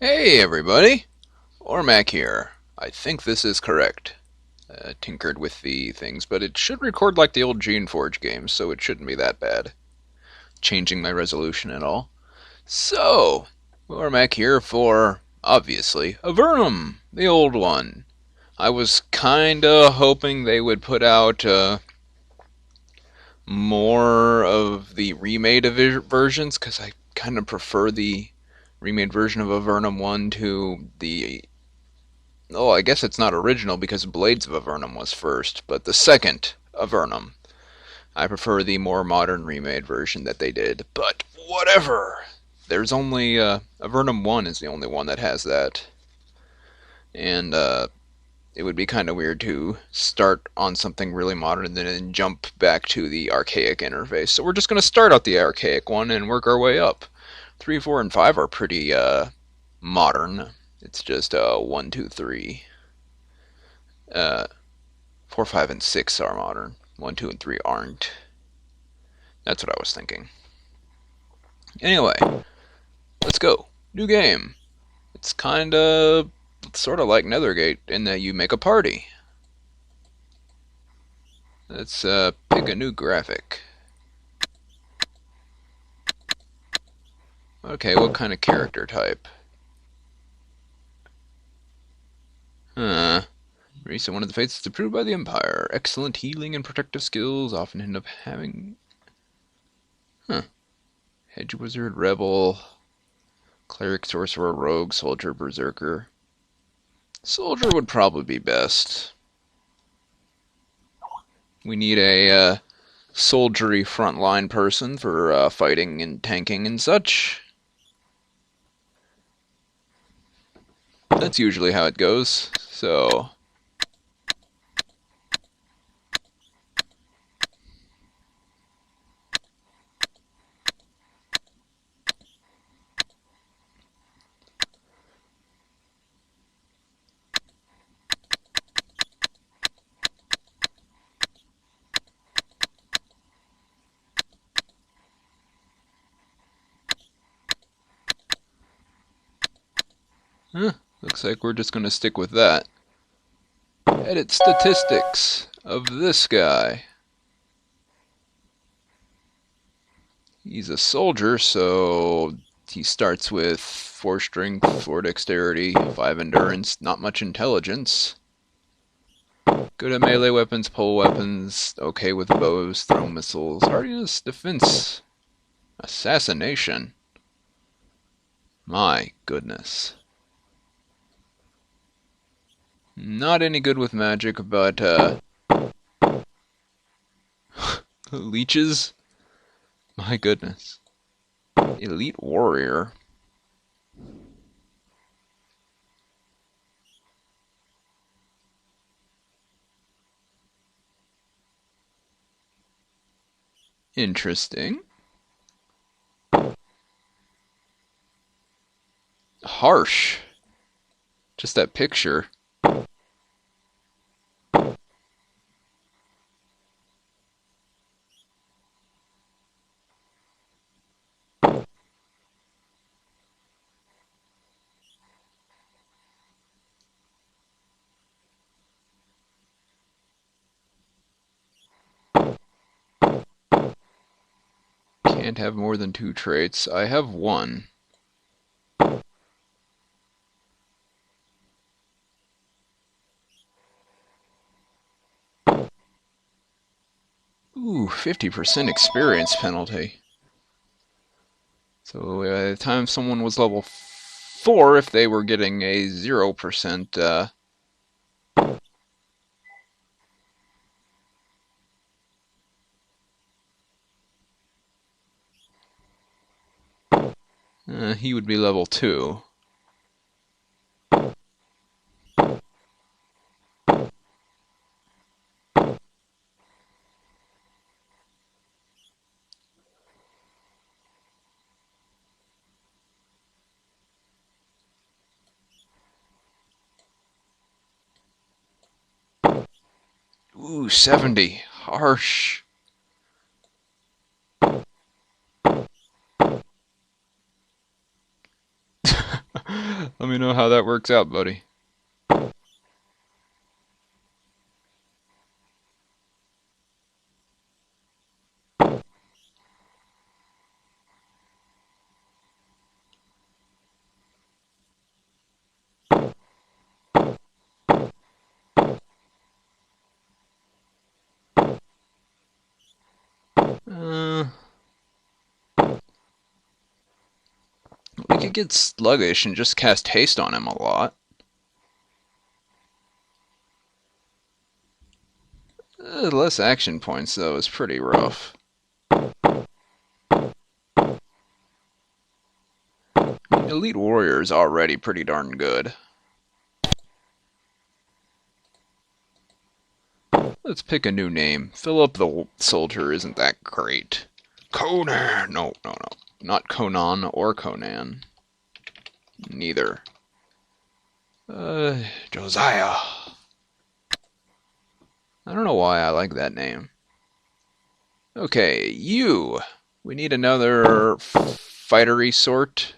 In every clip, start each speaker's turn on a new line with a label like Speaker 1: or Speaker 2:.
Speaker 1: Hey everybody, Ormac here. I think this is correct. Tinkered with the things, but it should record like the old Geneforge games, so it shouldn't be that bad. Changing my resolution and all. So, Ormac here for, obviously, Avernum, the old one. I was kinda hoping they would put out more of the remade versions, because I kind of prefer the remade version of Avernum 1 to the oh, I guess it's not original because Blades of Avernum was first, but the second Avernum. I prefer the more modern remade version that they did, but whatever. There's only Avernum 1 is the only one that has that. And it would be kind of weird to start on something really modern and then jump back to the archaic interface. So we're just going to start out the archaic one and work our way up. 3, 4, and 5 are pretty modern. It's just 1, 2, 3. Uh, 4, 5, and 6 are modern. 1, 2, and 3 aren't. That's what I was thinking. Anyway, let's go. New game. It's kinda sort of like Nethergate in that you make a party. Let's pick a new graphic. Okay, what kind of character type? Huh. Recent one of the fates is approved by the Empire. Excellent healing and protective skills often end up having... Huh. Hedge Wizard, Rebel, Cleric, Sorcerer, Rogue, Soldier, Berserker. Soldier would probably be best. We need a soldiery frontline person for fighting and tanking and such. That's usually how it goes. So, looks like we're just going to stick with that. Edit statistics of this guy. He's a soldier, so he starts with 4 strength, 4 dexterity, 5 endurance, not much intelligence. Good at melee weapons, pole weapons, okay with bows, throw missiles, hardiness, defense, assassination. My goodness. Not any good with magic, but leeches? My goodness. Elite warrior. Interesting. Harsh. Just that picture. Can't have more than 2 traits. I have 1. Ooh, 50% experience penalty. So by the time someone was level 4, if they were getting a 0%, he would be level 2. Ooh, 70. Harsh. Let me know how that works out, buddy. Uh, we could get sluggish and just cast haste on him a lot. Less action points, though, is pretty rough. I mean, Elite Warrior is already pretty darn good. Let's pick a new name. Philip the Soldier isn't that great. Conan! No, no, no. Not Conan or Conan. Neither. Josiah. I don't know why I like that name. Okay, you. We need another fightery sort.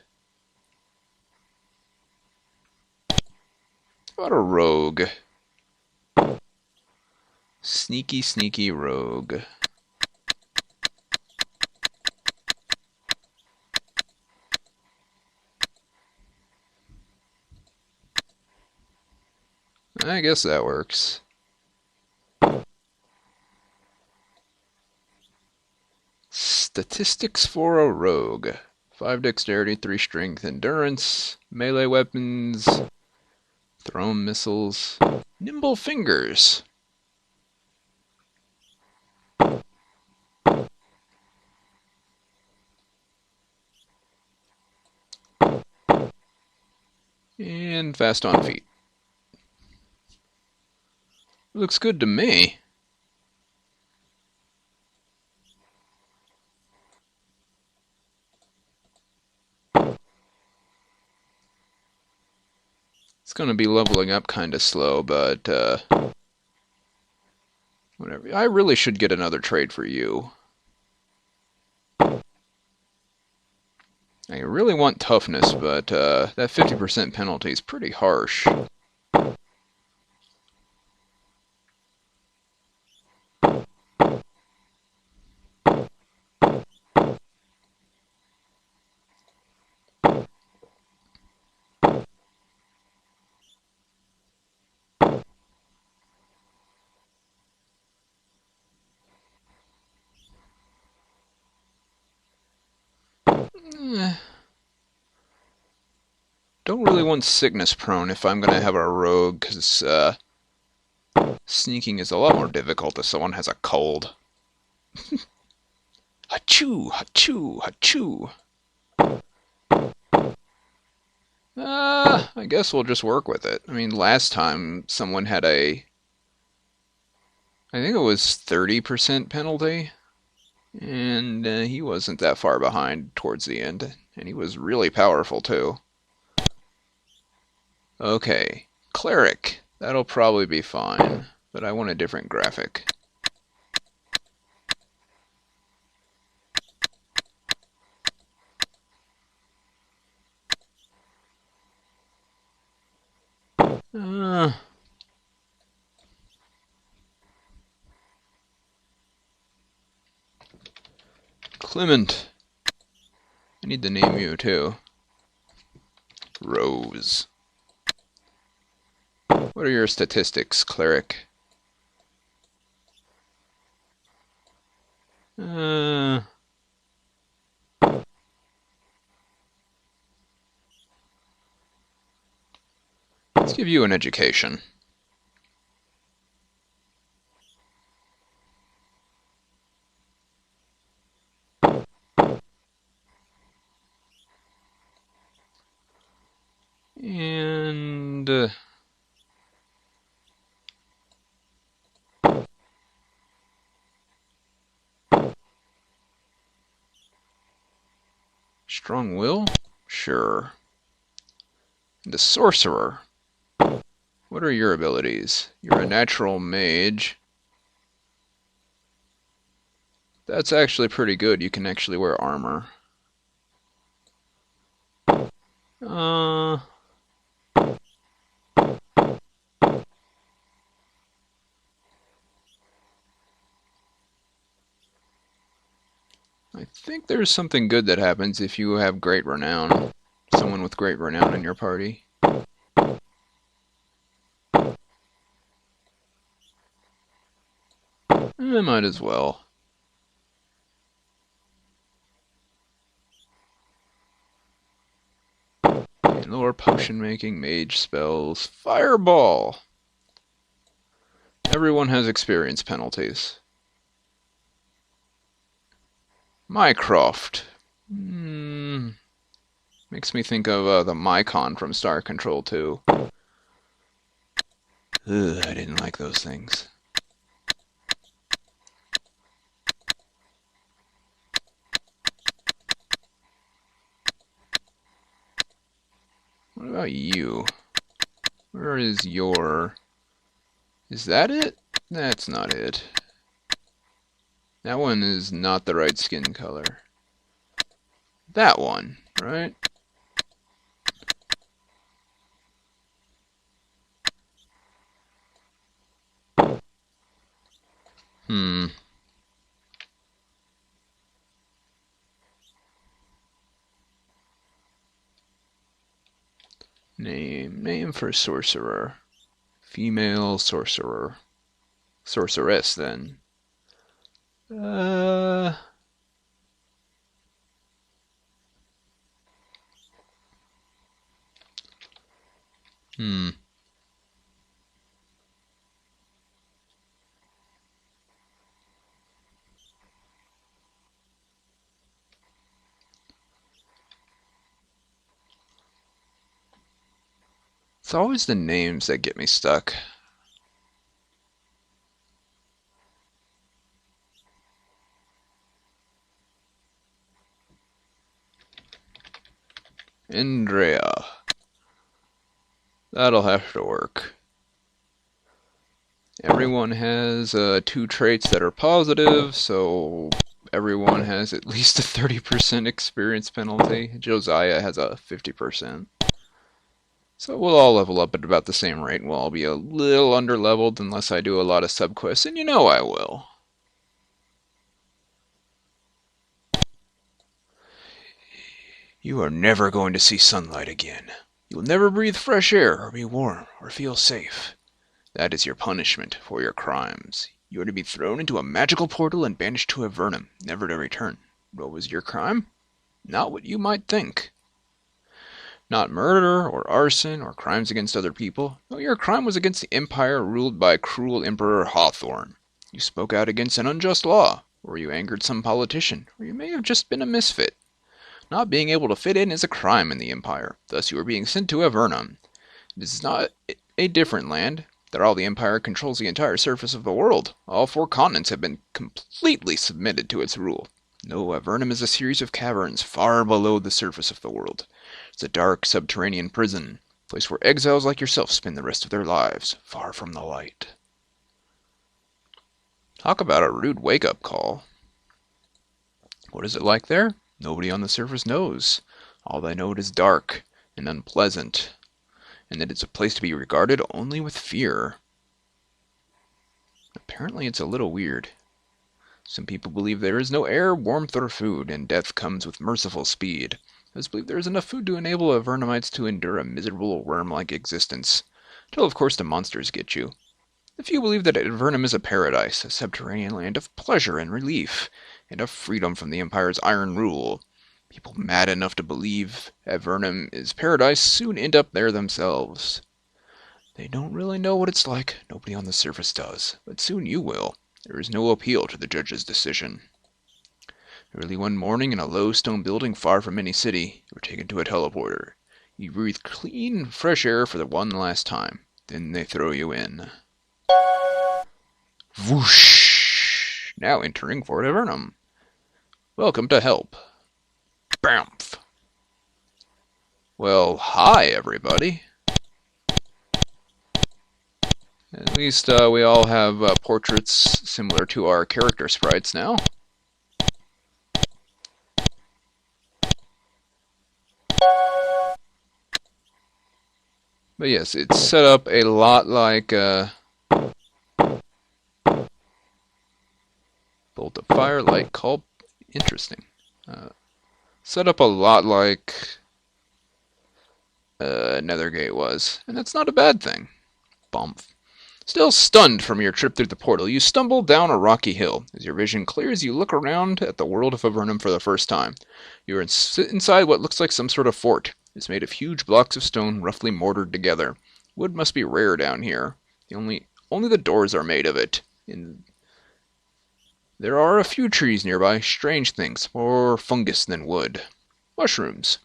Speaker 1: How about a rogue? Sneaky, sneaky rogue. I guess that works. Statistics for a rogue. 5 dexterity, 3 strength, endurance, melee weapons, thrown missiles, nimble fingers. And fast on feet. Looks good to me. It's going to be leveling up kind of slow, but whatever. I really should get another trade for you. I really want toughness, but that 50% penalty is pretty harsh. Don't really want sickness prone if I'm going to have a rogue, because sneaking is a lot more difficult if someone has a cold. Hachoo, hachoo, hachoo. I guess we'll just work with it. I mean, last time someone had I think it was 30% penalty, and he wasn't that far behind towards the end, and he was really powerful too. Okay, cleric. That'll probably be fine, but I want a different graphic. Clement. I need to name you too. Rose. What are your statistics, cleric? Let's give you an education. And strong will? Sure. The sorcerer. What are your abilities? You're a natural mage. That's actually pretty good. You can actually wear armor. I think there's something good that happens if you have great renown. Someone with great renown in your party. I might as well. Lore, potion making, mage spells, fireball. Everyone has experience penalties. Mycroft. Makes me think of the Mycon from Star Control 2. Ugh, I didn't like those things. What about you? Where is your... Is that it? That's not it. That one is not the right skin color. That one, right? Name for sorcerer. Female sorcerer. Sorceress, then. It's always the names that get me stuck. Andrea. That'll have to work. Everyone has 2 traits that are positive, so everyone has at least a 30% experience penalty. Josiah has a 50%. So we'll all level up at about the same rate. We'll all be a little under-leveled unless I do a lot of sub-quests, and you know I will. You are never going to see sunlight again. You will never breathe fresh air, or be warm, or feel safe. That is your punishment for your crimes. You are to be thrown into a magical portal and banished to Avernum, never to return. What was your crime? Not what you might think. Not murder, or arson, or crimes against other people. No, your crime was against the empire ruled by cruel Emperor Hawthorne. You spoke out against an unjust law, or you angered some politician, or you may have just been a misfit. Not being able to fit in is a crime in the empire, thus you are being sent to Avernum. It is not a different land. After all, the empire controls the entire surface of the world. All 4 continents have been completely submitted to its rule. No, Avernum is a series of caverns far below the surface of the world. It's a dark subterranean prison, a place where exiles like yourself spend the rest of their lives, far from the light. Talk about a rude wake-up call. What is it like there? Nobody on the surface knows. All they know it is dark and unpleasant, and that it's a place to be regarded only with fear. Apparently it's a little weird. Some people believe there is no air, warmth, or food, and death comes with merciful speed. Others believe there is enough food to enable Avernumites to endure a miserable worm-like existence, till of course the monsters get you. A few believe that Avernum is a paradise, a subterranean land of pleasure and relief, and of freedom from the Empire's iron rule. People mad enough to believe Avernum is paradise soon end up there themselves. They don't really know what it's like, nobody on the surface does, but soon you will. There is no appeal to the judge's decision. Early one morning in a low stone building far from any city, you are taken to a teleporter. You breathe clean, fresh air for the one last time. Then they throw you in. Whoosh! Now entering Fort Avernum. Welcome to help. Bamf! Well, hi everybody. At least we all have portraits similar to our character sprites now. But yes, it's set up a lot like Bolt of Fire, Light, Culp. Interesting. Set up a lot like Nethergate was, and that's not a bad thing. Bump. Still stunned from your trip through the portal, you stumble down a rocky hill. As your vision clears, you look around at the world of Avernum for the first time. You are inside what looks like some sort of fort. It's made of huge blocks of stone, roughly mortared together. Wood must be rare down here. Only the doors are made of it. There are a few trees nearby, strange things, more fungus than wood. Mushrooms.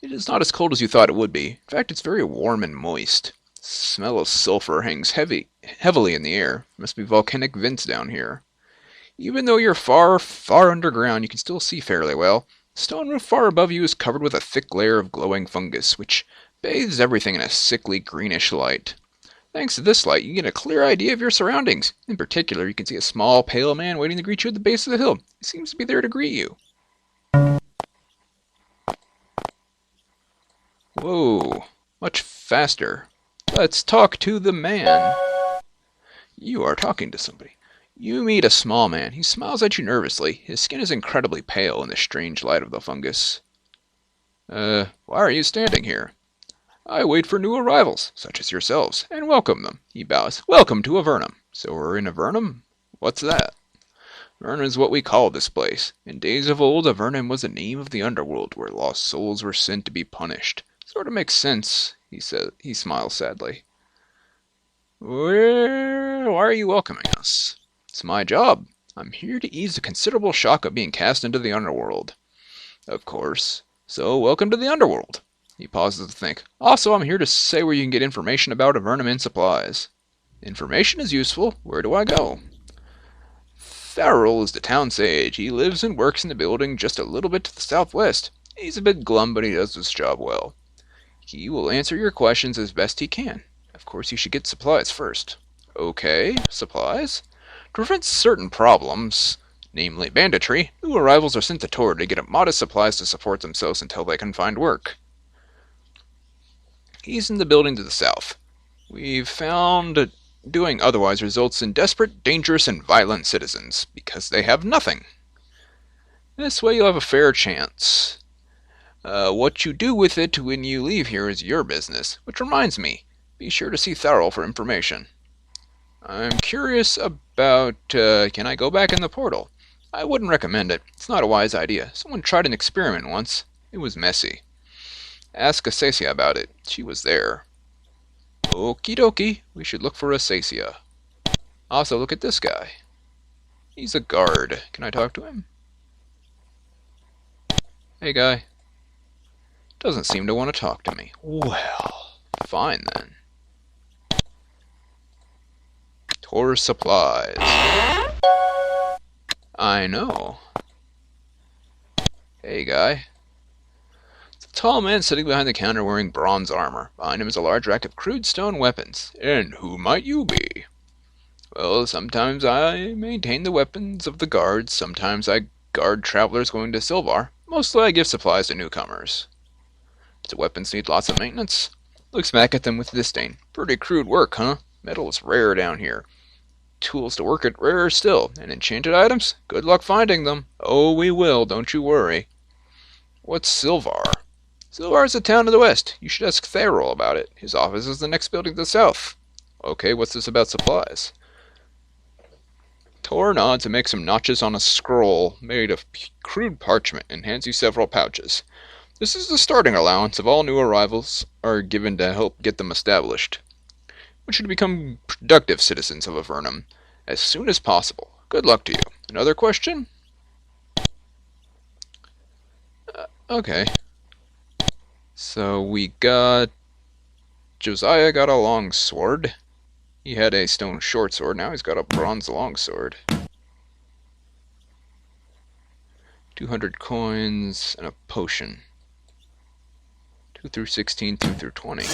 Speaker 1: It is not as cold as you thought it would be. In fact, it's very warm and moist. The smell of sulfur hangs heavily in the air. There must be volcanic vents down here. Even though you're far, far underground, you can still see fairly well. The stone roof far above you is covered with a thick layer of glowing fungus, which bathes everything in a sickly greenish light. Thanks to this light, you get a clear idea of your surroundings. In particular, you can see a small, pale man waiting to greet you at the base of the hill. He seems to be there to greet you. Whoa, much faster. Let's talk to the man. You are talking to somebody. You meet a small man. He smiles at you nervously. His skin is incredibly pale in the strange light of the fungus. Why are you standing here? I wait for new arrivals, such as yourselves, and welcome them. He bows. Welcome to Avernum. So we're in Avernum? What's that? Avernum is what we call this place. In days of old, Avernum was the name of the underworld, where lost souls were sent to be punished. Sort of makes sense, he said. He smiles sadly. Why are you welcoming us? It's my job. I'm here to ease the considerable shock of being cast into the underworld. Of course. So, welcome to the underworld. He pauses to think. Also, I'm here to say where you can get information about Avernum and supplies. Information is useful. Where do I go? Farrell is the town sage. He lives and works in the building just a little bit to the southwest. He's a bit glum, but he does his job well. He will answer your questions as best he can. Of course, you should get supplies first. Okay, supplies? To prevent certain problems, namely banditry, new arrivals are sent to Tor to get modest supplies to support themselves until they can find work. He's in the building to the south. We've found doing otherwise results in desperate, dangerous, and violent citizens, because they have nothing. This way you'll have a fair chance. What you do with it when you leave here is your business. Which reminds me, be sure to see Tharrell for information. I'm curious about, can I go back in the portal? I wouldn't recommend it. It's not a wise idea. Someone tried an experiment once. It was messy. Ask Asacia about it. She was there. Okie dokie. We should look for Asacia. Also, look at this guy. He's a guard. Can I talk to him? Hey, guy. Doesn't seem to want to talk to me. Well, fine then. Tor supplies. I know. Hey, guy. It's a tall man sitting behind the counter wearing bronze armor. Behind him is a large rack of crude stone weapons. And who might you be? Well, sometimes I maintain the weapons of the guards. Sometimes I guard travelers going to Silvar. Mostly I give supplies to newcomers. The weapons need lots of maintenance. Looks back at them with disdain. Pretty crude work, huh? Metal is rare down here. Tools to work it rarer still. And enchanted items? Good luck finding them. Oh, we will, don't you worry. What's Silvar? Silvar is a town to the west. You should ask Tharrell about it. His office is the next building to the south. Okay, what's this about supplies? Tor nods and makes some notches on a scroll made of crude parchment and hands you several pouches. This is the starting allowance of all new arrivals are given to help get them established. We should become productive citizens of Avernum as soon as possible. Good luck to you. Another question? Okay. So we got... Josiah got a long sword. He had a stone short sword, now he's got a bronze long sword. 200 coins and a potion. 2 through 16, 2 through 20.